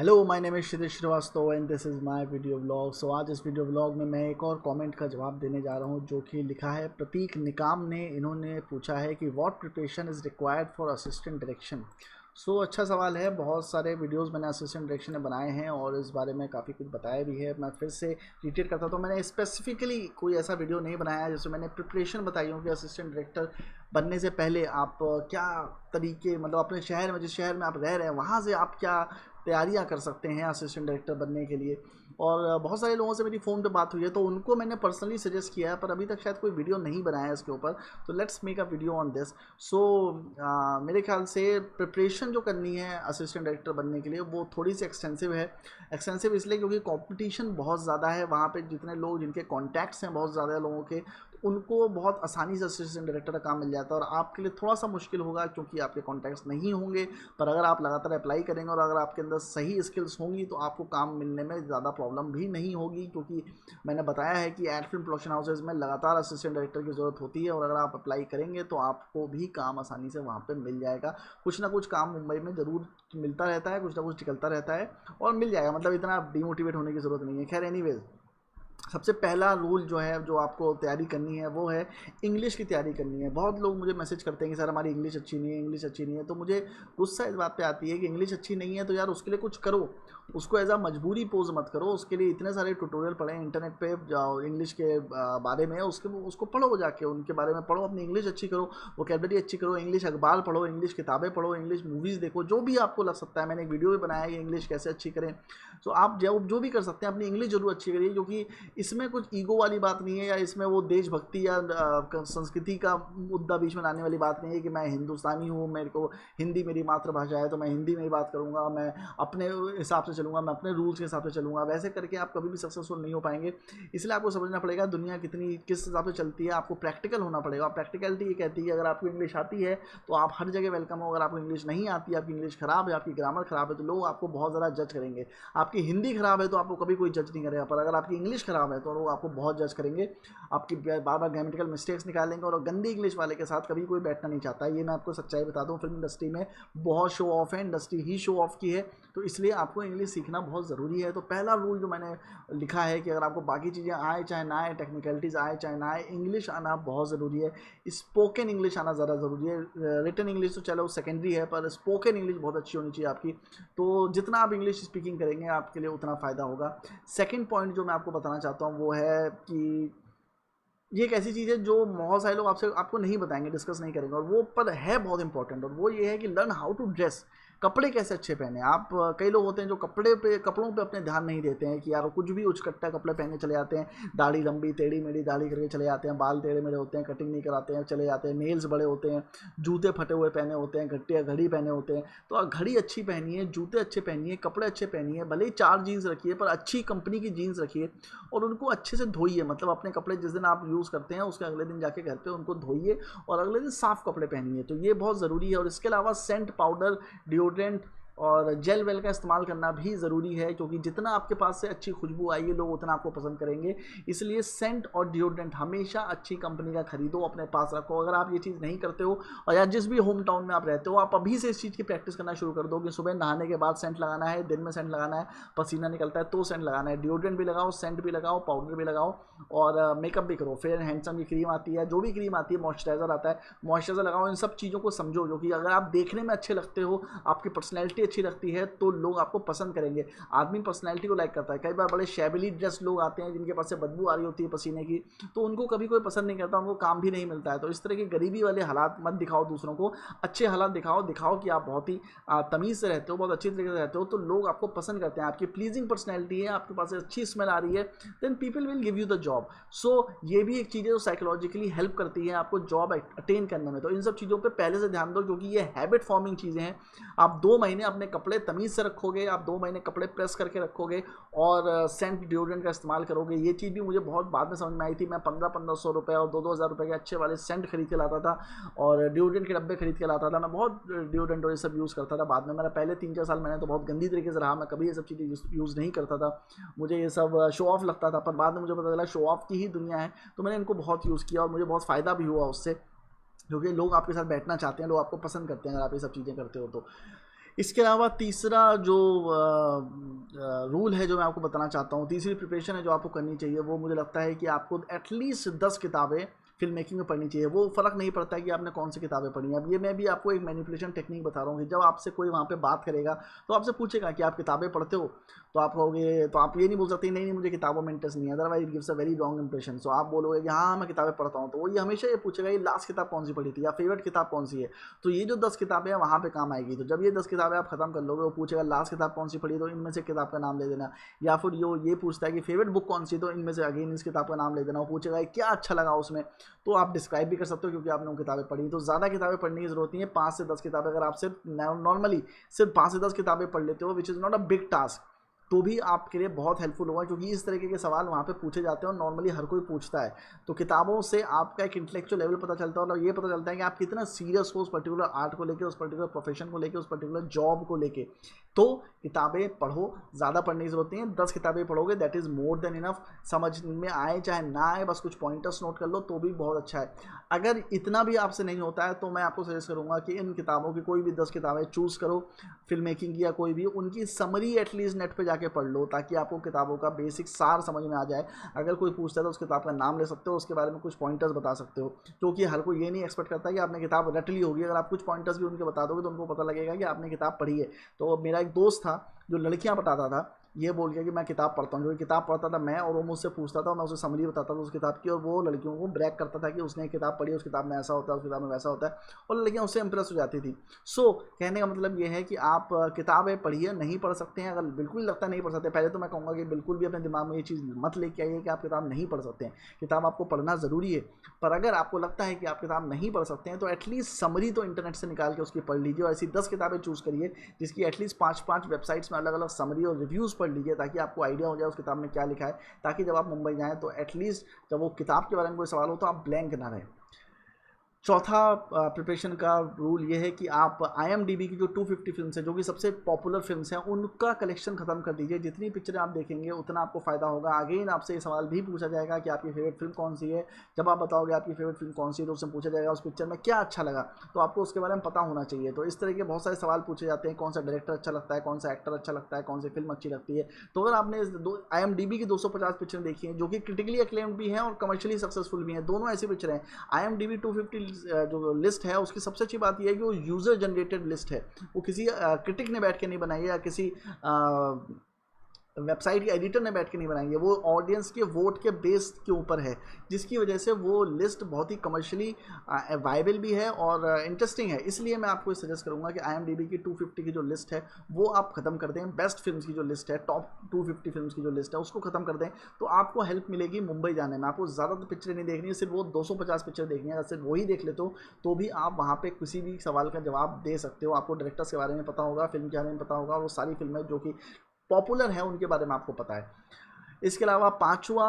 Hello my name is Kshitij Srivastava and this is my video vlog. So आज इस video vlog में मैं एक और कमेंट का जवाब देने जा रहा हूं जो कि लिखा है प्रतीक निकाम ने। इन्होंने पूछा है कि what preparation is required for assistant direction. So अच्छा सवाल है। बहुत सारे वीडियोस मैंने असिस्टेंट डायरेक्शन में बनाए हैं और इस बारे में काफ़ी कुछ बताया भी है। मैं फिर से रिपीट करता हूं, तो मैंने स्पेसिफिकली कोई ऐसा वीडियो नहीं बनाया है जिसमें मैंने प्रिपरेशन बताई हो कि असिस्टेंट डायरेक्टर बनने से पहले आप क्या तरीके, मतलब अपने शहर में, जिस शहर में आप रह रहे हैं वहाँ से आप क्या तैयारियां कर सकते हैं असिस्टेंट डायरेक्टर बनने के लिए। और बहुत सारे लोगों से मेरी फ़ोन पे बात हुई है तो उनको मैंने पर्सनली सजेस्ट किया है, पर अभी तक शायद कोई वीडियो नहीं बनाया है इसके ऊपर। तो let's make a video on this. So मेरे ख्याल से प्रिपरेशन जो करनी है असिस्टेंट डायरेक्टर बनने के लिए वो थोड़ी सी एक्सटेंसिव है। एक्सटेंसिव इसलिए क्योंकि कंपटीशन बहुत ज़्यादा है। वहाँ पे जितने लोग, जिनके कॉन्टैक्ट्स हैं बहुत ज़्यादा लोगों के, तो उनको बहुत आसानी से असिस्टेंट डायरेक्टर का काम मिल जाता है। और आपके लिए थोड़ा सा मुश्किल होगा क्योंकि आपके कॉन्टैक्ट्स नहीं होंगे। पर अगर आप लगातार अप्लाई करेंगे और अगर आपके अंदर सही स्किल्स होंगी तो आपको काम मिलने में ज़्यादा प्रॉब्लम भी नहीं होगी, क्योंकि मैंने बताया है कि एड फिल्म प्रोडक्शन हाउसेज में लगातार असिस्टेंट डायरेक्टर की ज़रूरत होती है। और अगर आप अप्लाई करेंगे तो आपको भी काम आसानी से वहाँ पे मिल जाएगा। कुछ ना कुछ काम मुंबई में ज़रूर मिलता रहता है, कुछ ना कुछ निकलता रहता है और मिल जाएगा। मतलब इतना डिमोटिवेट होने की ज़रूरत नहीं है। खैर एनीवेज, सबसे पहला रूल जो है, जो आपको तैयारी करनी है, वो है इंग्लिश की तैयारी करनी है। बहुत लोग मुझे मैसेज करते हैं कि सर हमारी इंग्लिश अच्छी नहीं है, इंग्लिश अच्छी नहीं है। तो मुझे गुस्सा इस बात पे आती है कि इंग्लिश अच्छी नहीं है तो यार उसके लिए कुछ करो, उसको एज आ मजबूरी पोज मत करो। उसके लिए इतने सारे ट्यूटोरियल पढ़े इंटरनेट पे जाओ इंग्लिश के बारे में, उसको पढ़ो, जाके उनके बारे में पढ़ो, अपनी इंग्लिश अच्छी करो, वोकैबलरी अच्छी करो, इंग्लिश अखबार पढ़ो, इंग्लिश किताबें पढ़ो, इंग्लिश मूवीज़ देखो, जो भी आपको लग सकता है। मैंने एक वीडियो भी बनाया है कि इंग्लिश कैसे अच्छी करें। तो आप जो भी कर सकते हैं अपनी इंग्लिश जरूर अच्छी करिए, क्योंकि इसमें कुछ ईगो वाली बात नहीं है या इसमें वो देशभक्ति या संस्कृति का मुद्दा बीच में लाने वाली बात नहीं है कि मैं हिंदुस्तानी हूँ, मेरे को हिंदी मेरी मातृभाषा है तो मैं हिंदी में ही बात करूँगा, मैं अपने हिसाब से चलूँगा, मैं अपने रूल्स के हिसाब से चलूँगा। वैसे करके आप कभी भी सक्सेसफुल नहीं हो पाएंगे। इसलिए आपको समझना पड़ेगा दुनिया किस हिसाब से चलती है। आपको प्रैक्टिकल होना पड़ेगा। प्रैक्टिकलिटी ये कहती है अगर आपको इंग्लिश आती है तो आप हर जगह वेलकम हो। अगर आपको इंग्लिश नहीं आती, आपकी इंग्लिश खराब है, आपकी ग्रामर खराब है, तो लोग आपको बहुत ज़्यादा जज करेंगे। आपकी हिंदी खराब है तो आपको कभी कोई जज नहीं करेगा, पर अगर आपकी इंग्लिश खराब है तो लोग आपको बहुत जज करेंगे, आपकी बार बार ग्रामेटिकल मिस्टेक्स निकालेंगे। और गंदी इंग्लिश वाले के साथ कभी कोई बैठना नहीं चाहता। ये मैं आपको सच्चाई बता दूं, फिल्म इंडस्ट्री में बहुत शो ऑफ है, इंडस्ट्री ही शो ऑफ की है, तो इसलिए आपको इंग्लिश सीखना बहुत ज़रूरी है। तो पहला रूल जो मैंने लिखा है कि अगर आपको बाकी चीज़ें आए चाहे ना आए, टेक्निकलिटीज़ आए चाहे ना आए, इंग्लिश आना बहुत ज़रूरी है। स्पोकन इंग्लिश आना ज़्यादा ज़रूरी है। रिटन इंग्लिश तो चलो सेकेंडरी है, पर स्पोकन इंग्लिश बहुत अच्छी होनी चाहिए आपकी। तो जितना आप इंग्लिश स्पीकिंग करेंगे आपके लिए उतना फ़ायदा होगा। सेकंड पॉइंट जो मैं आपको बताना चाहता हूँ वो है कि ये एक ऐसी चीज़ है जो बहुत सारे लोग आपको नहीं बताएंगे, डिस्कस नहीं करेंगे, और वो पर है बहुत इंपॉर्टेंट। और वो ये है कि लर्न हाउ टू ड्रेस। कपड़े कैसे अच्छे पहने आप। कई लोग होते हैं जो कपड़ों पे अपने ध्यान नहीं देते हैं कि यार कुछ भी उचकट्टा कपड़े पहन के चले जाते हैं, दाढ़ी लंबी टेढ़ी मेढ़ी दाढ़ी करके चले जाते हैं, बाल टेढ़े मेढ़े होते हैं, कटिंग नहीं कराते हैं, चले जाते हैं, नेल्स बड़े होते हैं, जूते फटे हुए पहने होते हैं, घड़ी पहने होते हैं। तो घड़ी अच्छी पहनिए, जूते अच्छे पहनिए, कपड़े अच्छे पहनिए, भले ही 4 जीन्स रखिए पर अच्छी कंपनी की जीन्स रखिए और उनको अच्छे से धोइए। मतलब अपने कपड़े जिस दिन आप यूज़ करते हैं उसके अगले दिन जाके घर पे उनको धोइए और अगले दिन साफ़ कपड़े पहनिए। तो ये बहुत ज़रूरी है। और इसके अलावा सेंट, पाउडर, डिओड्रेंट और जेल वेल का इस्तेमाल करना भी ज़रूरी है, क्योंकि जितना आपके पास से अच्छी खुशबू आएगी लोग उतना आपको पसंद करेंगे। इसलिए सेंट और डिओड्रेंट हमेशा अच्छी कंपनी का खरीदो, अपने पास रखो। अगर आप ये चीज़ नहीं करते हो और या जिस भी होम टाउन में आप रहते हो, आप अभी से इस चीज़ की प्रैक्टिस करना शुरू कर दो कि सुबह नहाने के बाद सेंट लगाना है, दिन में सेंट लगाना है, पसीना निकलता है तो सेंट लगाना है। डिओड्रेंट भी लगाओ, सेंट भी लगाओ, पाउडर भी लगाओ और मेकअप भी करो। फेयर एंड हैंडसम की क्रीम आती है, जो भी क्रीम आती है, मॉइस्चराइजर आता है, मॉइस्चराइजर लगाओ। इन सब चीज़ों को समझो, क्योंकि अगर आप देखने में अच्छे लगते हो, आपकी पर्सनैलिटी अच्छी लगती है तो लोग आपको पसंद करेंगे। आदमी पर्सनैलिटी को लाइक करता है। कई बार बड़े शैबिली ड्रेस लोग आते हैं जिनके पास से बदबू आ रही होती है पसीने की, तो उनको कभी कोई पसंद नहीं करता, उनको काम भी नहीं मिलता है। तो इस तरह की गरीबी वाले हालात मत दिखाओ दूसरों को, अच्छे हालात दिखाओ कि आप बहुत ही तमीज़ से रहते हो, बहुत अच्छी तरीके से रहते हो, तो लोग आपको पसंद करते हैं। आपकी प्लीजिंग पर्सनैलिटी है, आपके पास अच्छी स्मेल आ रही है, then people will give you the job. So ये भी एक चीज़ है जो साइकोलॉजिकली हेल्प करती है आपको जॉब अटेन करने में। तो इन सब चीज़ों पर पहले से ध्यान दो, क्योंकि ये हैबिट फॉर्मिंग चीज़ें हैं। आप 2 महीने अपने कपड़े तमीज़ से रखोगे, आप 2 महीने कपड़े प्रेस करके रखोगे और सेंट डिओड्रेंट का इस्तेमाल करोगे। ये चीज़ भी मुझे बहुत बाद में समझ में आई थी। मैं 1500-1500 रुपये और 2-2 हज़ार रुपये के अच्छे वाले सेंट खरीद के लाता था और डिओड्रेंट के डब्बे खरीद के लाता था। मैं बहुत डिओड्रेंट और ये सब यूज़ करता था। बाद में मेरा पहले 3-4 साल मैंने तो बहुत गंदी तरीके से रहा, मैं कभी ये सब चीज़ें यूज़ नहीं करता था, मुझे ये सब शो ऑफ लगता था। पर बाद में मुझे पता चला शो ऑफ की ही दुनिया है, तो मैंने इनको बहुत यूज़ किया और मुझे बहुत फ़ायदा भी हुआ उससे, क्योंकि लोग आपके साथ बैठना चाहते हैं, लोग आपको पसंद करते हैं अगर आप ये सब चीज़ें करते हो तो। इसके अलावा तीसरा जो रूल है जो मैं आपको बताना चाहता हूँ, तीसरी प्रिपरेशन है जो आपको करनी चाहिए, वो मुझे लगता है कि आपको एटलीस्ट 10 किताबें फिल्म मेकिंग में पढ़नी चाहिए। वो फ़र्क नहीं पड़ता है कि आपने कौन सी किताबें पढ़ी हैं। अब ये मैं भी आपको एक मैनिपुलेशन टेक्निक बता रहा हूँ कि जब आपसे कोई वहाँ पे बात करेगा तो आपसे पूछेगा कि आप किताबें पढ़ते हो, तो आप कहोगे, तो आप ये नहीं बोल सकते नहीं नहीं मुझे किताबों में इंटरेस्ट नहीं है, otherwise it gives a very wrong impression. So आप बोलोगे कि हाँ मैं किताबें पढ़ता हूँ, तो वो ये हमेशा ये पूछेगा ये लास्ट किताब कौन सी पढ़ी थी या फेवरेट किताब कौन सी है। तो ये जो 10 किताबें हैं वहाँ पे काम आएगी। तो जब ये 10 किताबें आप खत्म कर लोगे, वो पूछेगा लास्ट किताब कौन सी पढ़ी, तो इनमें से किताब का नाम ले देना। या फिर ये पूछता है कि फेवरेट बुक कौन सी, तो इनमें से अगेन इस किताब का नाम ले देना। वो पूछेगा क्या अच्छा लगा उसमें, तो आप डिस्क्राइब भी कर सकते हो क्योंकि आपने वो किताबें पढ़ी। तो ज़्यादा किताबें पढ़ने की जरूरत नहीं है, 5 से 10 किताबें अगर आप सिर्फ नॉर्मली सिर्फ 5 से 10 किताबें पढ़ लेते हो, which is not a big task, तो भी आपके लिए बहुत हेल्पफुल होगा, क्योंकि इस तरीके के सवाल वहाँ पे पूछे जाते हैं और नॉर्मली हर कोई पूछता है। तो किताबों से आपका एक इंटेलेक्चुअल लेवल पता चलता है और ये पता चलता है कि आप कितना सीरियस हो उस पर्टिकुलर आर्ट को लेके, उस पर्टिकुलर प्रोफेशन को लेके, उस पर्टिकुलर जॉब को लेके। तो किताबें पढ़ो, ज़्यादा पढ़ने की जरूरत नहीं है, 10 किताबें पढ़ोगे that is more than enough. समझ में आए चाहे ना आए, बस कुछ पॉइंटर्स नोट कर लो तो भी बहुत अच्छा है। अगर इतना भी आपसे नहीं होता है तो मैं आपको सजेस्ट करूँगा कि इन किताबों की कोई भी 10 किताबें चूज़ करो, फिल्म मेकिंग की या कोई भी, उनकी समरी एटलीस्ट नेट पे जाके पढ़ लो ताकि आपको किताबों का बेसिक सार समझ में आ जाए। अगर कोई पूछता है तो उस किताब का नाम ले सकते हो, उसके बारे में कुछ पॉइंटर्स बता सकते हो, क्योंकि हर कोई ये नहीं एक्सपेक्ट करता कि आपने किताब रट ली होगी। अगर आप कुछ पॉइंटर्स भी उनके बता दोगे तो उनको पता लगेगा कि आपने किताब पढ़ी है। तो मेरा एक दोस्त था जो लड़कियां बताता था, ये बोल के कि मैं किताब पढ़ता हूँ, जो किताब पढ़ता था मैं, और वो मुझसे पूछता था, मैं उसे समरी बताता था उस किताब की, और वो लड़कियों को ब्रैक करता था कि उसने एक किताब पढ़ी, उस किताब में ऐसा होता है, उस किताब में वैसा होता है, और लड़कियाँ उससे इंप्रेस हो जाती थी। सो कहने का मतलब ये है कि आप किताबें पढ़िए, नहीं पढ़ सकते हैं, अगर बिल्कुल लगता है नहीं पढ़ सकते, पहले तो मैं कहूँगा कि बिल्कुल भी अपने दिमाग में ये चीज़ मत लेके आइए कि आप किताब नहीं पढ़ सकते हैं। किताब आपको पढ़ना ज़रूरी है, पर अगर आपको लगता है कि आप किताब नहीं पढ़ सकते हैं तो एटलीस्ट समरी तो इंटरनेट से निकाल के उसकी पढ़ लीजिए, और ऐसी 10 किताबें चूज़ करिए जिसकी एटलीस्ट 5-5 वेबसाइट्स में अलग अलग समरी और रिव्यूज़ पढ़ लीजिए, ताकि आपको आइडिया हो जाए उस किताब में क्या लिखा है, ताकि जब आप मुंबई जाएँ तो एटलीस्ट जब वो किताब के बारे में कोई सवाल हो तो आप ब्लैंक ना रहें। चौथा प्रिपरेशन का रूल ये है कि आप IMDb की जो 250 फिल्म्स हैं, जो कि सबसे पॉपुलर फिल्म्स हैं, उनका कलेक्शन ख़त्म कर दीजिए। जितनी पिक्चरें आप देखेंगे उतना आपको फ़ायदा होगा। अगेन आपसे ये सवाल भी पूछा जाएगा कि आपकी फेवरेट फिल्म कौन सी है। जब आप बताओगे आपकी फेवरेट फिल्म कौन सी है तो उससे पूछा जाएगा उस पिक्चर में क्या अच्छा लगा, तो आपको उसके बारे में पता होना चाहिए। तो इस तरह के बहुत सारे सवाल पूछे जाते हैं, कौन सा डायरेक्टर अच्छा लगता है, कौन सा एक्टर अच्छा लगता है, कौन सी फिल्म अच्छी लगती है। तो अगर आपने IMDb की 250 पिक्चरें देखी हैं जो कि क्रिटिकली एक्लेम्ड भी हैं और कमर्शियली सक्सेसफुल भी हैं, दोनों ऐसी पिक्चरें हैं। IMDb 250 जो लिस्ट है उसकी सबसे अच्छी बात यह है कि वो यूज़र जनरेटेड लिस्ट है, वो किसी क्रिटिक ने बैठ के नहीं बनाई है या किसी वेबसाइट के एडिटर ने बैठ के नहीं बनाई है, वो ऑडियंस के वोट के बेस के ऊपर है, जिसकी वजह से वो लिस्ट बहुत ही कमर्शियली वायबल भी है और इंटरेस्टिंग है। इसलिए मैं आपको सजेस्ट करूंगा कि IMDb की 250 की जो लिस्ट है वो आप खत्म कर दें। बेस्ट फिल्म्स की जो लिस्ट है, टॉप 250 फिल्म्स की जो लिस्ट है, उसको खत्म कर दें, तो आपको हेल्प मिलेगी मुंबई जाने में। आपको ज़्यादा तो पिक्चरें नहीं देखनी है, सिर्फ वो 250 पिक्चर देखनी है। अगर सिर्फ वही देख लेते हो तो भी आप वहाँ पर किसी भी सवाल का जवाब दे सकते हो। आपको डायरेक्टर्स के बारे में पता होगा, फिल्म के बारे में पता होगा, और वो सारी फिल्में जो कि पॉपुलर है उनके बारे में आपको पता है। इसके अलावा पांचवा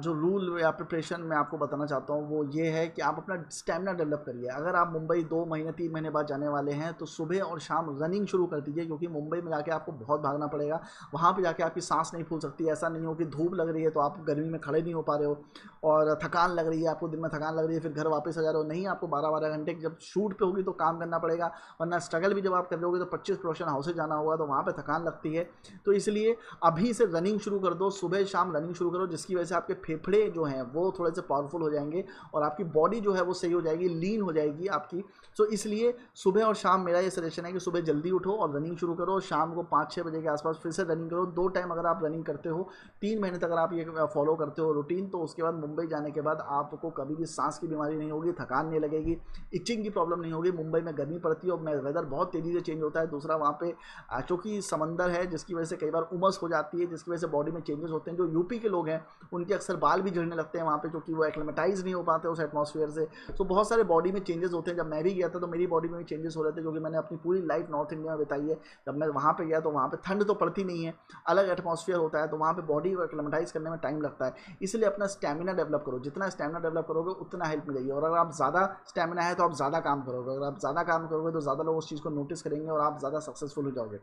जो रूल या प्रिपरेशन मैं आपको बताना चाहता हूँ वो ये है कि आप अपना स्टेमिना डेवलप करिए। अगर आप मुंबई 2 महीने 3 महीने बाद जाने वाले हैं तो सुबह और शाम रनिंग शुरू कर दीजिए, क्योंकि मुंबई में जाके आपको बहुत भागना पड़ेगा। वहाँ पे जाके आपकी सांस नहीं फूल सकती। ऐसा नहीं हो कि धूप लग रही है तो आप गर्मी में खड़े नहीं हो पा रहे हो और थकान लग रही है, आपको दिन में थकान लग रही है, फिर घर वापस आ जा रहे हो। नहीं, आपको 12-12 घंटे जब शूट पे होगी तो काम करना पड़ेगा, वरना स्ट्रगल भी जब आप कर रहे होगे तो 25 प्रोडक्शन हाउसेज जाना होगा तो वहाँ पर थकान लगती है। तो इसलिए अभी से रनिंग शुरू कर दो, सुबह शाम रनिंग शुरू करो, जिसकी वजह से आपके फेफड़े जो हैं वो थोड़े से पावरफुल हो जाएंगे और आपकी बॉडी जो है वो सही हो जाएगी, लीन हो जाएगी आपकी। सो इसलिए सुबह और शाम मेरा ये सजेशन है कि सुबह जल्दी उठो और रनिंग शुरू करो, शाम को 5-6 बजे के आसपास फिर से रनिंग करो। 2 टाइम अगर आप रनिंग करते हो, 3 महीने तक अगर आप ये फॉलो करते हो रूटीन, तो उसके बाद मुंबई जाने के बाद आपको कभी भी सांस की बीमारी नहीं होगी, थकान नहीं लगेगी, इचिंग की प्रॉब्लम नहीं होगी। मुंबई में गर्मी पड़ती है और वेदर बहुत तेज़ी से चेंज होता है। दूसरा, वहाँ पे चूँकि समंदर है जिसकी वजह से कई बार उमस हो जाती है, जिसकी वजह से बॉडी में चेंजेस होते हैं। जो यूपी के लोग हैं उनके अक्सर बाल भी झड़ने लगते हैं वहाँ पे, क्योंकि वो एक्लेमेटाइज नहीं हो पाते उस एटमॉस्फेयर से। तो बहुत सारे बॉडी में चेंजेस होते हैं। जब मैं भी गया था तो मेरी बॉडी में भी चेंजेस हो रहे थे, क्योंकि मैंने अपनी पूरी लाइफ नॉर्थ इंडिया में बिताई है। जब मैं वहाँ पे गया तो वहाँ पे ठंड तो पड़ती नहीं है, अलग एटमॉस्फेयर होता है, तो वहाँ पे बॉडी को एक्लेमेटाइज करने में टाइम लगता है। इसलिए अपना स्टैमिना डेवलप करो, जितना स्टैमिना डेवलप करोगे उतना हेल्प मिलेगी। और अगर आप ज़्यादा स्टैमिना है तो आप ज़्यादा काम करोगे, अगर आप ज़्यादा काम करोगे तो ज़्यादा लोग उस चीज़ को नोटिस करेंगे और आप ज़्यादा सक्सेसफुल हो जाओगे।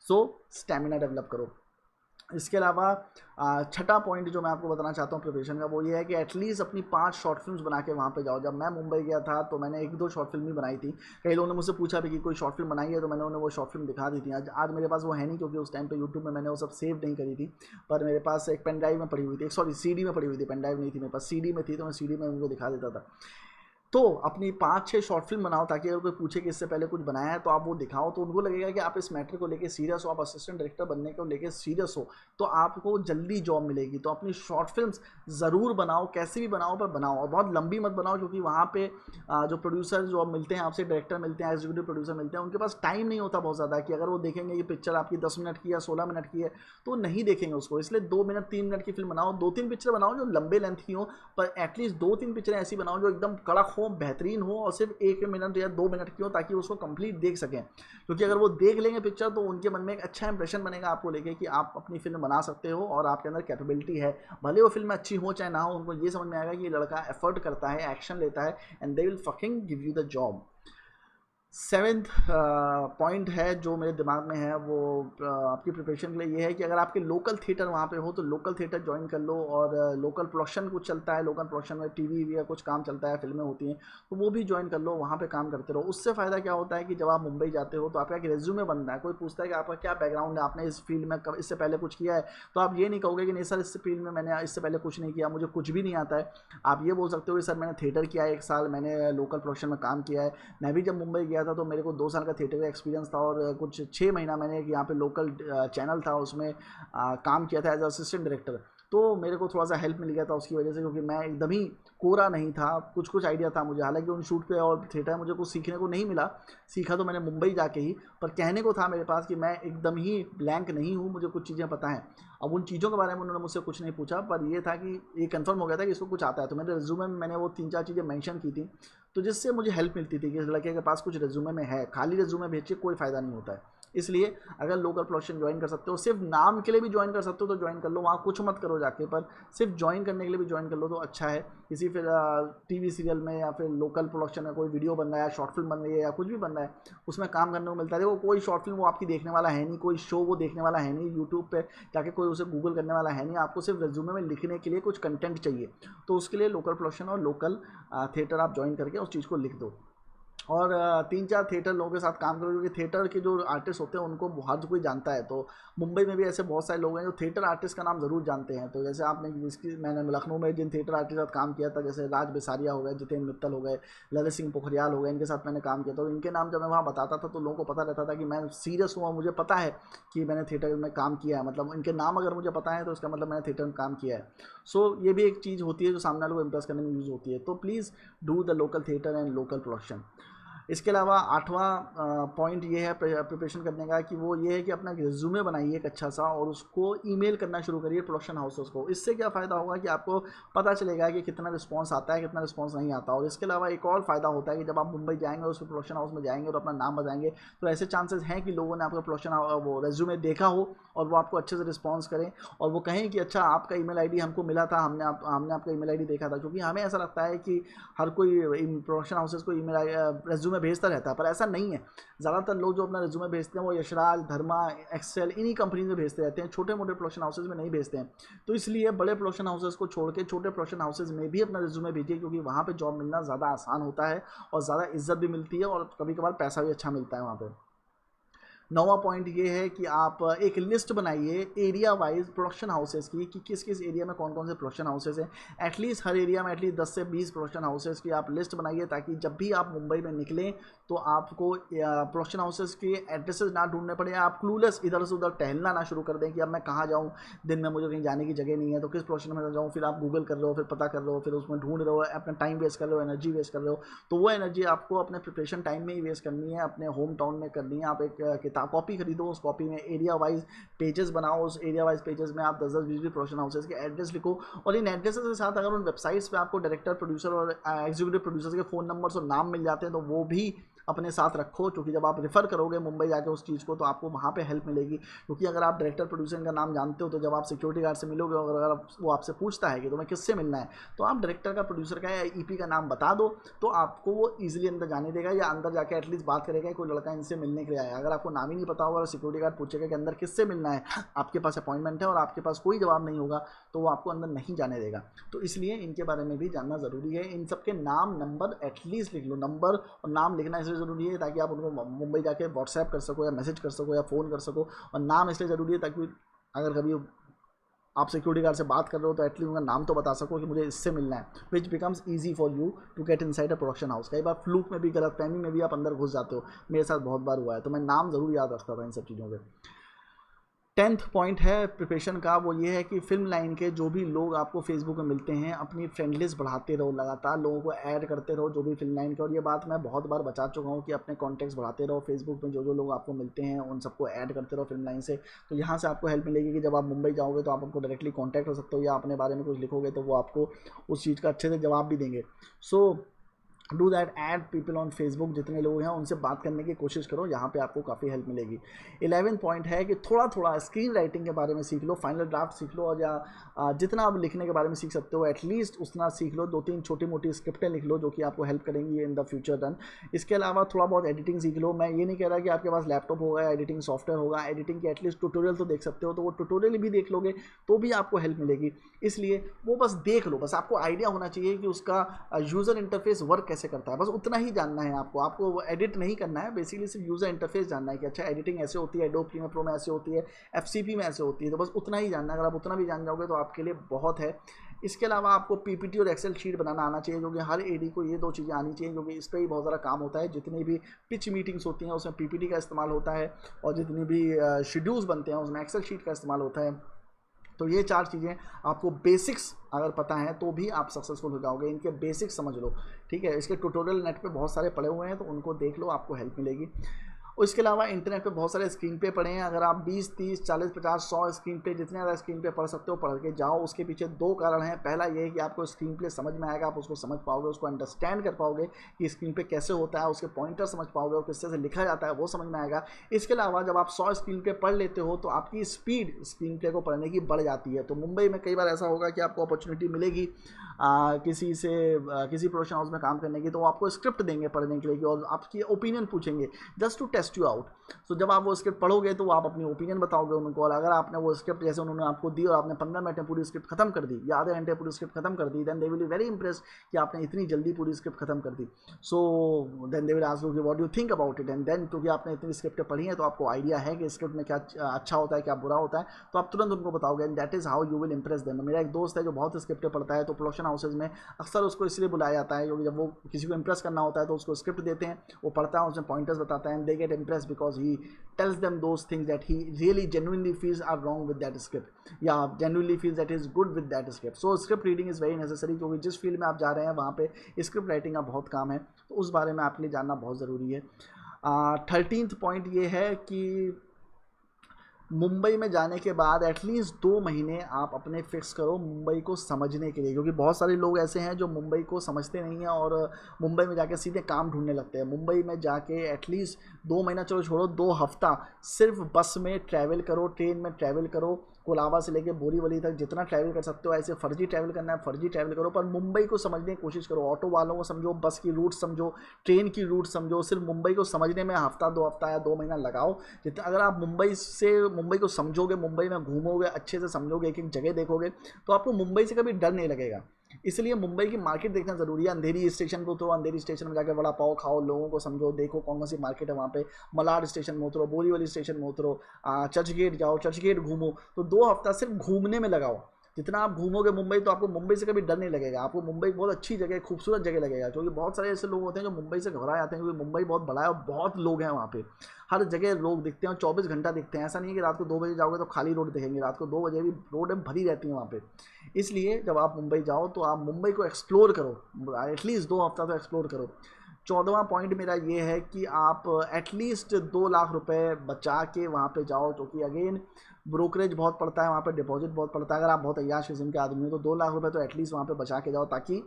सो स्टैमिना डेवलप करो। इसके अलावा छठा पॉइंट जो मैं आपको बताना चाहता हूँ प्रिपरेशन का, वो ये है कि एटलीस्ट अपनी 5 शॉर्ट फिल्म्स बना के वहाँ पे जाओ। जब मैं मुंबई गया था तो मैंने 1-2 शॉर्ट फिल्म ही बनाई थी। कई लोगों ने मुझसे पूछा भी कि कोई शॉर्ट फिल्म बनाई है, तो मैंने उन्हें वो शॉर्ट फिल्म दिखा दी थी। आज मेरे पास वो है नहीं, क्योंकि उस टाइम पे यूट्यूब में मैंने वो सब सेव नहीं करी थी। पर मेरे पास एक पेन ड्राइव में पड़ी हुई थी, सॉरी सीडी में पड़ी हुई थी, पेन ड्राइव नहीं थी मेरे पास, सीडी में थी, तो मैं सीडी में उनको दिखा देता था। तो अपनी 5-6 शॉर्ट फिल्म बनाओ, ताकि अगर कोई पूछे कि इससे पहले कुछ बनाया है तो आप वो दिखाओ, तो उनको लगेगा कि आप इस मैटर को लेके सीरियस हो, आप असिस्टेंट डायरेक्टर बनने को लेके सीरियस हो, तो आपको जल्दी जॉब मिलेगी। तो अपनी शॉर्ट फिल्म्स ज़रूर बनाओ, कैसी भी बनाओ पर बनाओ, और बहुत लंबी मत बनाओ, क्योंकि वहाँ पे जो प्रोड्यूसर जो मिलते हैं आपसे, डायरेक्टर मिलते हैं, एग्जीक्यूटिव प्रोड्यूसर मिलते हैं, उनके पास टाइम नहीं होता बहुत ज़्यादा कि अगर वो देखेंगे कि पिक्चर आपकी 10 मिनट की या 16 मिनट की है तो नहीं देखेंगे उसको। इसलिए 2 मिनट 3 मिनट की फिल्म बनाओ, 2-3 पिक्चर बनाओ जो लंबे लेंथ की हो, पर एटलीस्ट 2-3 पिक्चरें ऐसी बनाओ जो एकदम कड़क हो, बेहतरीन हो, और सिर्फ 1 मिनट या 2 मिनट की हो, ताकि उसको कंप्लीट देख सकें। क्योंकि अगर वो देख लेंगे पिक्चर तो उनके मन में एक अच्छा इंप्रेशन बनेगा आपको लेके कि आप अपनी फिल्म बना सकते हो और आपके अंदर कैपेबिलिटी है। भले वो फिल्म अच्छी हो चाहे ना हो, उनको ये समझ में आएगा कि ये लड़का एफर्ट करता है, एक्शन लेता है, and they will fucking give you the job. 7th point है जो मेरे दिमाग में है, वो आपकी प्रिपरेशन के लिए ये है कि अगर आपके लोकल थिएटर वहाँ पे हो तो लोकल थिएटर ज्वाइन कर लो, और लोकल प्रोडक्शन कुछ चलता है, लोकल प्रोडक्शन में टीवी या कुछ काम चलता है, फिल्में होती हैं, तो वो भी ज्वाइन कर लो, वहाँ पे काम करते रहो। उससे फ़ायदा क्या होता है कि जब आप मुंबई जाते हो तो आपका एक रेज्यूमे बनता है, कोई पूछता है कि आपका क्या बैकग्राउंड है, आपने इस फील्ड में कब इससे पहले कुछ किया है, तो आप ये नहीं कहोगे कि नहीं सर इस फील्ड में मैंने इससे पहले कुछ नहीं किया, मुझे कुछ भी नहीं आता है। आप ये बोल सकते हो कि सर मैंने थिएटर किया है 1 साल, मैंने लोकल प्रोडक्शन में काम किया है। मैं भी जब मुंबई गया था तो मेरे को 2 साल का थिएटर का एक्सपीरियंस था, और कुछ 6 महीना मैंने एक यहाँ पे लोकल चैनल था उसमें काम किया था एज असिस्टेंट डायरेक्टर। तो मेरे को थोड़ा सा हेल्प मिल गया था उसकी वजह से, क्योंकि मैं एकदम ही कोरा नहीं था, कुछ कुछ आइडिया था मुझे। हालांकि उन शूट पे और थिएटर मुझे कुछ सीखने को नहीं मिला, सीखा तो मैंने मुंबई जाके ही, पर कहने को था मेरे पास कि मैं एकदम ही ब्लैंक नहीं हूँ, मुझे कुछ चीज़ें पता हैं। अब उन चीज़ों के बारे में उन्होंने मुझसे कुछ नहीं पूछा, पर ये था कि ये कंफर्म हो गया था कि इसको कुछ आता है। तो मेरे रिज्यूमे में मैंने वो 3-4 चीज़ें मेंशन की थी, तो जिससे मुझे हेल्प मिलती थी कि इस लड़के के पास कुछ रिज्यूमे में है। खाली रिज्यूमे भेज के कोई फ़ायदा नहीं होता है। इसलिए अगर लोकल प्रोडक्शन ज्वाइन कर सकते हो, सिर्फ नाम के लिए भी ज्वाइन कर सकते हो तो ज्वाइन कर लो, वहाँ कुछ मत करो जाके, पर सिर्फ ज्वाइन करने के लिए भी ज्वाइन कर लो तो अच्छा है। किसी फिर टीवी सीरियल में या फिर लोकल प्रोडक्शन में कोई वीडियो बन रहा है, शॉर्ट फिल्म बन रही है या कुछ भी बन रहा है, उसमें काम करने को मिलता है। देखो कोई शॉर्ट फिल्म वो आपकी देखने वाला है नहीं, कोई शो वो देखने वाला है नहीं, यूट्यूब पे जाके कोई उसे गूगल करने वाला है नहीं, आपको सिर्फ रेज्यूमे में लिखने के लिए कुछ कंटेंट चाहिए, तो उसके लिए लोकल प्रोडक्शन और लोकल थिएटर आप ज्वाइन करके उस चीज़ को लिख दो। और 3-4 थिएटर लोगों के साथ काम करो, क्योंकि थिएटर के जो आर्टिस्ट होते हैं उनको हर कोई जानता है। तो मुंबई में भी ऐसे बहुत सारे लोग हैं जो थिएटर आर्टिस्ट का नाम ज़रूर जानते हैं। तो जैसे आपने जिसकी मैंने लखनऊ में जिन थिएटर आर्टिस्ट के साथ काम किया था, जैसे राज बिसारिया हो गए, जितेंद्र मित्तल हो गए, ललित सिंह पोखरियाल हो गए, इनके साथ मैंने काम किया था। तो इनके नाम जब मैं वहाँ बताता था तो लोगों को पता रहता था कि मैं सीरियस हूँ और मुझे पता है कि मैंने थिएटर में काम किया है। मतलब इनके नाम अगर मुझे पता है तो इसका मतलब मैंने थिएटर में काम किया है। सो ये भी एक चीज़ होती है जो सामने वालों को इम्प्रेस करने में यूज़ होती है। तो please do the local theatre and local production. इसके अलावा 8वां पॉइंट ये है प्रिपरेशन करने का, कि वो ये है कि अपना रिज्यूमे बनाइए एक अच्छा सा, और उसको ईमेल करना शुरू करिए प्रोडक्शन हाउसेस को। इससे क्या फ़ायदा होगा कि आपको पता चलेगा कि कितना रिस्पांस आता है, कितना रिस्पांस नहीं आता। और इसके अलावा एक और फ़ायदा होता है कि जब आप मुंबई जाएंगे उस प्रोडक्शन हाउस में जाएंगे और अपना नाम बताएंगे, तो ऐसे चांसेस हैं कि लोगों ने आपका प्रोडक्शन वो रेज्यूमे देखा हो और वो आपको अच्छे से रिस्पॉन्स करें, और वो कहें कि अच्छा आपका ईमेल आईडी हमको मिला था, हमने आपका ईमेल आईडी देखा था। क्योंकि हमें ऐसा लगता है कि हर कोई प्रोडक्शन हाउसेस को ईमेल रेज्यूमे भेजता रहता है, पर ऐसा नहीं है। ज़्यादातर लोग जो अपना रिज्यूमे भेजते हैं वो यशराज, धर्मा, एक्सेल, इन्हीं कंपनी में भेजते रहते हैं, छोटे मोटे प्रोडक्शन हाउसेज में नहीं भेजते हैं। तो इसलिए बड़े प्रोडक्शन हाउसेज को छोड़ के छोटे प्रोडक्शन हाउसेज में भी अपना रिज्यूमे भेजिए, क्योंकि वहाँ पे जॉब मिलना ज़्यादा आसान होता है और ज़्यादा इज्जत भी मिलती है, और कभी कभार पैसा भी अच्छा मिलता है वहाँ पर। 9वां पॉइंट ये है कि आप एक लिस्ट बनाइए एरिया वाइज प्रोडक्शन हाउसेस की, कि किस किस एरिया में कौन कौन से प्रोडक्शन हाउसेस हैं। एटलीस्ट हर एरिया में एटलीस्ट 10 से 20 प्रोडक्शन हाउसेस की आप लिस्ट बनाइए, ताकि जब भी आप मुंबई में निकलें तो आपको प्रोडक्शन हाउसेस के एड्रेसेस ना ढूंढने पड़े, आप क्लूलेस इधर से उधर टहलना ना शुरू कर दें कि अब मैं कहाँ जाऊँ, दिन में मुझे कहीं जाने की जगह नहीं है तो किस प्रोडक्शन में जाऊँ। फिर आप गूगल कर रहे हो, फिर पता कर रहे हो, फिर उसमें ढूंढ रहे हो, अपना टाइम वेस्ट कर रहे हो, एनर्जी वेस्ट कर रहे हो। तो वो एनर्जी आपको अपने प्रिपरेशन टाइम में ही वेस्ट करनी है, अपने होम टाउन में करनी है। आप एक किताब कॉपी खरीदो, उस कॉपी में एरिया वाइज पेजेस बनाओ, उस एरिया वाइज पेजेस में आप 10-10, 20-20 प्रोडक्शन हाउसेस के एड्रेस लिखो, और इन एड्रेसेस के साथ अगर उन वेबसाइट्स पे आपको डायरेक्टर, प्रोड्यूसर और एग्जीक्यूटिव प्रोड्यूसर्स के फ़ोन नंबर्स और नाम मिल जाते हैं तो वो भी अपने साथ रखो, क्योंकि जब आप रेफ़र करोगे मुंबई जाके उस चीज़ को तो आपको वहाँ पे हेल्प मिलेगी। क्योंकि अगर आप डायरेक्टर प्रोड्यूसर का नाम जानते हो तो जब आप सिक्योरिटी गार्ड से मिलोगे और अगर वो आपसे पूछता है कि तुम्हें किससे मिलना है, तो आप डायरेक्टर का, प्रोड्यूसर का या ईपी का नाम बता दो, तो आपको वो ईजिली अंदर जाने देगा या अंदर जाके एटलीस्ट बात करेगा कोई लड़का इनसे मिलने के लिए आया। अगर आपको नाम ही नहीं पता होगा और सिक्योरिटी गार्ड पूछेगा कि अंदर किससे मिलना है, आपके पास अपॉइंटमेंट है और आपके पास कोई जवाब नहीं होगा, तो वो आपको अंदर नहीं जाने देगा। तो इसलिए इनके बारे में भी जानना ज़रूरी है। इन सबके नाम, नंबर एटलीस्ट लिख लो। नंबर और नाम लिखना इसलिए ज़रूरी है ताकि आप उनको मुंबई जाके व्हाट्सएप कर सको या मैसेज कर सको या फ़ोन कर सको। और नाम इसलिए ज़रूरी है ताकि अगर कभी आप सिक्योरिटी गार्ड से बात कर रहे हो तो एटलीस्ट उनका नाम तो बता सको कि मुझे इससे मिलना है, which becomes easy for you to get inside a production house. कई बार फ्लूक में भी, गलतफहमी में भी आप अंदर घुस जाते हो, मेरे साथ बहुत बार हुआ है, तो मैं नाम ज़रूर याद रखता था इन सब चीज़ों के। 10th पॉइंट है प्रिपरेशन का, वो ये है कि फिल्म लाइन के जो भी लोग आपको फेसबुक में मिलते हैं, अपनी फ्रेंड लिस्ट बढ़ाते रहो, लगातार लोगों को ऐड करते रहो जो भी फिल्म लाइन के। और ये बात मैं बहुत बार बता चुका हूँ कि अपने कॉन्टैक्ट्स बढ़ाते रहो, फेसबुक में जो लोग आपको मिलते हैं उन सबको ऐड करते रहो फिल्म लाइन से। तो यहाँ से आपको हेल्प मिलेगी कि जब आप मुंबई जाओगे तो आप उनको डायरेक्टली कॉन्टैक्ट कर सकते हो, या अपने बारे में कुछ लिखोगे तो वो आपको उस चीज़ का अच्छे से जवाब भी देंगे। So do that, add people on Facebook, जितने लोग हैं उनसे बात करने की कोशिश करो, यहाँ पे आपको काफ़ी हेल्प मिलेगी। 11 पॉइंट है कि थोड़ा थोड़ा स्क्रीन राइटिंग के बारे में सीख लो, फाइनल ड्राफ्ट सीख लो, और या जितना आप लिखने के बारे में सीख सकते हो एटलीस्ट उतना सीख लो। 2-3 छोटी मोटी स्क्रिप्टें लिख लो जो कि आपको हेल्प करेंगी इन द फ्यूचर रन। इसके अलावा थोड़ा बहुत एडिटिंग सीख लो। मैं ये नहीं कह रहा कि आपके पास लैपटॉप होगा या एडिटिंग सॉफ्टवेयर होगा, एडिटिंग के एटलीस्ट ट्यूटोरियल तो देख सकते हो, तो वो ट्यूटोरियल भी देख लोगे तो भी आपको हेल्प मिलेगी। इसलिए वो बस देख लो, बस आपको आइडिया होना चाहिए कि उसका यूज़र इंटरफेस वर्क कैसे करता है, बस उतना ही जानना है आपको एडिट नहीं करना है, बेसिकली सिर्फ यूज़र इंटरफेस जानना है कि अच्छा एडिटिंग ऐसे होती है, एडोब प्रीमियर प्रो में ऐसे होती है, एफसीपी में ऐसे होती है, तो बस उतना ही जानना है। अगर आप उतना भी जान जाओगे तो आपके लिए बहुत है। इसके अलावा आपको पीपीटी और एक्सेल शीट बनाना आना चाहिए, क्योंकि हर एडी को ये 2 चीज़ें आनी चाहिए, क्योंकि इस पर ही बहुत ज़्यादा काम होता है। जितनी भी पिच मीटिंग्स होती हैं उसमें पीपीटी का इस्तेमाल होता है, और जितनी भी शेड्यूल्स बनते हैं उसमें एक्सेल शीट का इस्तेमाल होता है। तो ये 4 चीज़ें आपको बेसिक्स अगर पता है तो भी आप सक्सेसफुल हो जाओगे। इनके बेसिक्स समझ लो, ठीक है। इसके ट्यूटोरियल नेट पे बहुत सारे पड़े हुए हैं, तो उनको देख लो, आपको हेल्प मिलेगी। और इसके अलावा इंटरनेट पे बहुत सारे स्क्रीन पे पढ़े हैं। अगर आप 20, 30, 40, 50, 100 स्क्रीन पे, जितने ज़्यादा स्क्रीन पे पढ़ सकते हो पढ़ के जाओ। उसके पीछे 2 कारण हैं। पहला ये है कि आपको स्क्रीन प्ले समझ में आएगा, आप उसको समझ पाओगे, उसको अंडरस्टैंड कर पाओगे कि स्क्रीन पे कैसे होता है, उसके पॉइंटर समझ पाओगे और किस तरह से लिखा जाता है वो समझ में आएगा। इसके अलावा जब आप 100 स्क्रीन पे पढ़ लेते हो तो आपकी स्पीड स्क्रीन प्ले को पढ़ने की बढ़ जाती है। तो मुंबई में कई बार ऐसा होगा कि आपको अपॉर्चुनिटी मिलेगी किसी प्रोडक्शन हाउस में काम करने की, तो वो आपको स्क्रिप्ट देंगे पढ़ने के लिए और आपकी ओपिनियन पूछेंगे just to test you out. तो जब आप वो स्क्रिप्ट पढ़ोगे तो आप अपनी ओपिनियन बताओगे उनको, और अगर आपने वो स्क्रिप्ट जैसे उन्होंने आपको दी और आपने 15 मिनट में पूरी स्क्रिप्ट खत्म कर दी या आधे घंटे पूरी स्क्रिप्ट खत्म कर दी, then they will be very impressed कि आपने इतनी जल्दी पूरी स्क्रिप्ट खत्म कर दी। So then they will ask you कि what do you think about it, and then क्योंकि आपने इतनी स्क्रिप्टें पढ़ी हैं तो आपको आइडिया है कि स्क्रिप्ट में क्या अच्छा होता है क्या बुरा होता है, तो आप तुरंत उनको बताओगे, and that is how you will Impress them. मेरा एक दोस्त है जो बहुत स्क्रिप्टें पढ़ता है, तो प्रोडक्शन हाउसेज में अक्सर उसको इसलिए बुलाया जाता है क्योंकि जब वो किसी को इंप्रेस करना होता है तो उसको स्क्रिप्ट देते हैं, वो पढ़ता है, उसमें पॉइंटर्स बताता है, and they get Impress because he tells them those things that he really genuinely feels are wrong with that script, या genuinely feels that is good with that script. So script reading is very necessary, क्योंकि जिस field में आप जा रहे हैं वहाँ पे स्क्रिप्ट राइटिंग का बहुत काम है, तो उस बारे में आपके लिए जानना बहुत ज़रूरी है। 13th पॉइंट ये है कि मुंबई में जाने के बाद एटलीस्ट 2 महीने आप अपने फिक्स करो मुंबई को समझने के लिए, क्योंकि बहुत सारे लोग ऐसे हैं जो मुंबई को समझते नहीं हैं और मुंबई में जाके सीधे काम ढूंढने लगते हैं। मुंबई में जाके एटलीस्ट 2 महीना, चलो छोड़ो 2 हफ्ता, सिर्फ बस में ट्रैवल करो, ट्रेन में ट्रैवल करो, कोलाबा से लेके बोरीवली तक जितना ट्रैवल कर सकते हो। ऐसे फर्जी ट्रैवल करना है फर्जी ट्रैवल करो, पर मुंबई को समझने की कोशिश करो। ऑटो वालों को समझो, बस की रूट समझो, ट्रेन की रूट समझो। सिर्फ मुंबई को समझने में हफ्ता 2 हफ्ता या 2 महीना लगाओ। जितना अगर आप मुंबई को समझोगे, मुंबई में घूमोगे, अच्छे से समझोगे, एक एक जगह देखोगे, तो आपको मुंबई से कभी डर नहीं लगेगा। इसलिए मुंबई की मार्केट देखना जरूरी है। अंधेरी स्टेशन को उतरो, अंधेरी स्टेशन में जाकर वड़ा पाव खाओ, लोगों को समझो, देखो कौन कौन सी मार्केट है वहाँ पे। मलाड स्टेशन में उतरो, बोरीवली स्टेशन में उतरो, चर्च गेट जाओ, चर्च गेट घूमो। तो 2 हफ्ता सिर्फ घूमने में लगाओ। जितना आप घूमोगे मुंबई, तो आपको मुंबई से कभी डर नहीं लगेगा। आपको मुंबई बहुत अच्छी जगह, खूबसूरत जगह लगेगा, क्योंकि बहुत सारे ऐसे लोग होते हैं जो मुंबई से घबरा जाते हैं, क्योंकि मुंबई बहुत बड़ा है और बहुत लोग हैं वहाँ पे। हर जगह लोग दिखते हैं और 24 घंटा दिखते हैं। ऐसा नहीं है कि रात को 2 बजे जाओगे तो खाली रोड दिखेंगे, रात को 2 बजे भी रोडें भरी रहती हैं वहाँ पे। इसलिए जब आप मुंबई जाओ तो आप मुंबई को एक्सप्लोर करो, एटलीस्ट 2 हफ्ता तो एक्सप्लोर करो। 14वां पॉइंट मेरा ये है कि आप एटलीस्ट 2 लाख रुपए बचा के वहाँ पे जाओ, क्योंकि अगेन ब्रोकरेज बहुत पड़ता है वहाँ पे, डिपॉजिट बहुत पड़ता है। अगर आप बहुत अय्याश किस्म के आदमी हो तो 2 लाख रुपए तो एटलीस्ट वहाँ पे बचा के जाओ, ताकि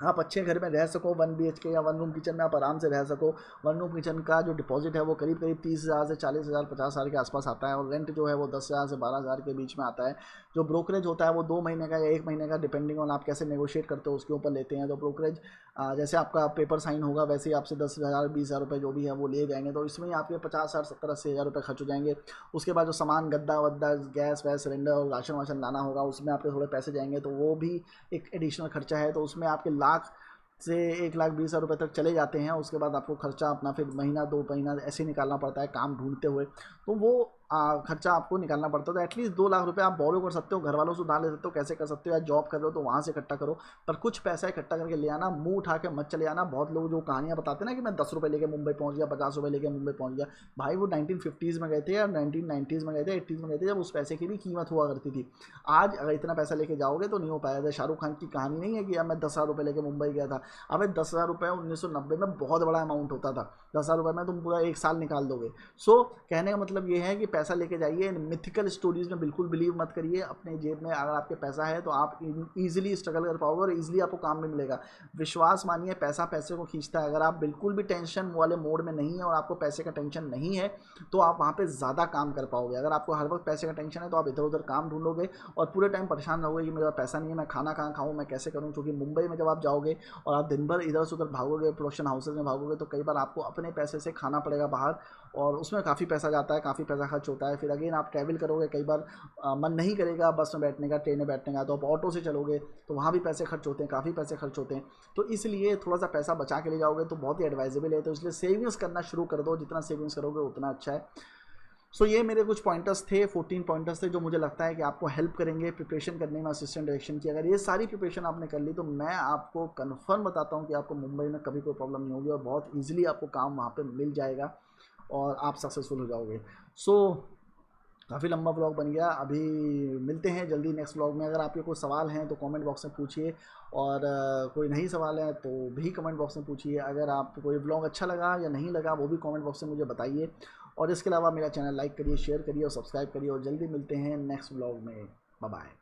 आप अच्छे घर में रह सको, 1 BHK या 1 रूम किचन में आप आराम से रह सको। 1 रूम किचन का जो डिपॉजिट है वो करीब करीब 30,000 से 40,000 50,000 के आसपास आता है, और रेंट जो है वो 10,000 से 12,000 के बीच में आता है। जो ब्रोकरेज होता है वो 2 महीने का या 1 महीने का, डिपेंडिंग ऑन आप कैसे नेगोशिएट करते हो उसके ऊपर लेते हैं। तो ब्रोकरेज जैसे आपका पेपर साइन होगा वैसे ही आपसे 10,000 20,000 रुपये जो भी है वो लिए जाएंगे, तो इसमें ही आपके 50,000 70 80,000 रुपये खर्च हो जाएंगे। उसके बाद जो सामान गद्दा वद्दा गैस वैस सिलेंडर और राशन वाशन लाना होगा उसमें आपके थोड़े पैसे जाएंगे, तो वो भी एक एडिशनल खर्चा है। तो उसमें आपके लाख से 1,20,000 रुपये तक चले जाते हैं। उसके बाद आपको खर्चा अपना फिर महीना 2 महीना ऐसे निकालना पड़ता है काम ढूंढते हुए, तो वो खर्चा आपको निकालना पड़ता है। तो एटलीस्ट 2 लाख रुपये आप बोरो कर सकते हो, घर वालों से उधार ले सकते हो, कैसे कर सकते हो, या जॉब कर रहे हो तो वहाँ से इकट्ठा करो, पर कुछ पैसा इकट्ठा करके ले आना, मुंह उठा के मत चले आना। बहुत लोग जो कहानियाँ बताते हैं ना कि मैं 10 रुपये लेके मुंबई पहुँच गया, 50 रुपये लेके मुंबई पहुँच गया, भाई वो 1950s में गए थे या 1990s में गए थे, 80s में गए थे, जब उस पैसे की भी कीमत हुआ करती थी। आज अगर इतना पैसा लेके जाओगे तो नहीं हो पाएगा। शाहरुख खान की कहानी नहीं है कि अब मैं 10,000 रुपये लेके मुंबई गया था। अब 10,000 रुपये 1990 में बहुत बड़ा अमाउंट होता था। 10,000 रुपये में तुम पूरा 1 साल निकाल दोगे। सो कहने का मतलब ये है कि पैसा लेके जाइए, मिथिकल स्टोरीज में बिल्कुल बिलीव मत करिए। अपने जेब में अगर आपके पैसा है तो आप इजीली स्ट्रगल कर पाओगे और इजीली आपको काम भी मिलेगा। विश्वास मानिए, पैसा पैसे को खींचता है। अगर आप बिल्कुल भी टेंशन वाले मोड में नहीं है और आपको पैसे का टेंशन नहीं है तो आप वहाँ पे ज़्यादा काम कर पाओगे। अगर आपको हर वक्त पैसे का टेंशन है तो आप इधर उधर काम ढूंढोगे और पूरे टाइम परेशान रहोगे कि मेरा पैसा नहीं है, मैं खाना कहाँ खाऊँ, मैं कैसे करूँ। क्योंकि मुंबई में जब आप जाओगे और आप दिन भर इधर से उधर भागोगे, प्रोडक्शन हाउसेज में भागोगे, तो कई बार आपको अपने पैसे से खाना पड़ेगा बाहर, और उसमें काफ़ी पैसा जाता है, काफ़ी पैसा खर्च होता है। फिर अगेन आप ट्रैवल करोगे, कई बार मन नहीं करेगा बस में बैठने का, ट्रेन में बैठने का, तो आप ऑटो से चलोगे तो वहाँ भी पैसे खर्च होते हैं, काफ़ी पैसे खर्च होते हैं। तो इसलिए थोड़ा सा पैसा बचा के ले जाओगे तो बहुत ही एडवाइजेबल है। तो इसलिए सेविंग्स करना शुरू कर दो, जितना सेविंग्स करोगे उतना अच्छा है। सो ये मेरे कुछ पॉइंटर्स थे, 14 पॉइंटर्स थे जो मुझे लगता है कि आपको हेल्प करेंगे प्रिपरेशन करने में असिस्टेंट डायरेक्शन की। अगर ये सारी प्रिपरेशन आपने कर ली तो मैं आपको कन्फर्म बताता हूँ कि आपको मुंबई में कभी कोई प्रॉब्लम नहीं होगी और बहुत ईजिली आपको काम वहाँ पे मिल जाएगा और आप सक्सेसफुल हो जाओगे। सो काफ़ी लंबा व्लॉग बन गया। अभी मिलते हैं जल्दी नेक्स्ट व्लॉग में। अगर आपके कोई सवाल हैं तो कमेंट बॉक्स में पूछिए, और कोई नहीं सवाल है तो भी कमेंट बॉक्स में पूछिए। अगर आपको कोई व्लॉग अच्छा लगा या नहीं लगा वो भी कमेंट बॉक्स में मुझे बताइए। और इसके अलावा मेरा चैनल लाइक करिए, शेयर करिए और सब्सक्राइब करिए, और जल्दी मिलते हैं नेक्स्ट व्लॉग में। Bye bye.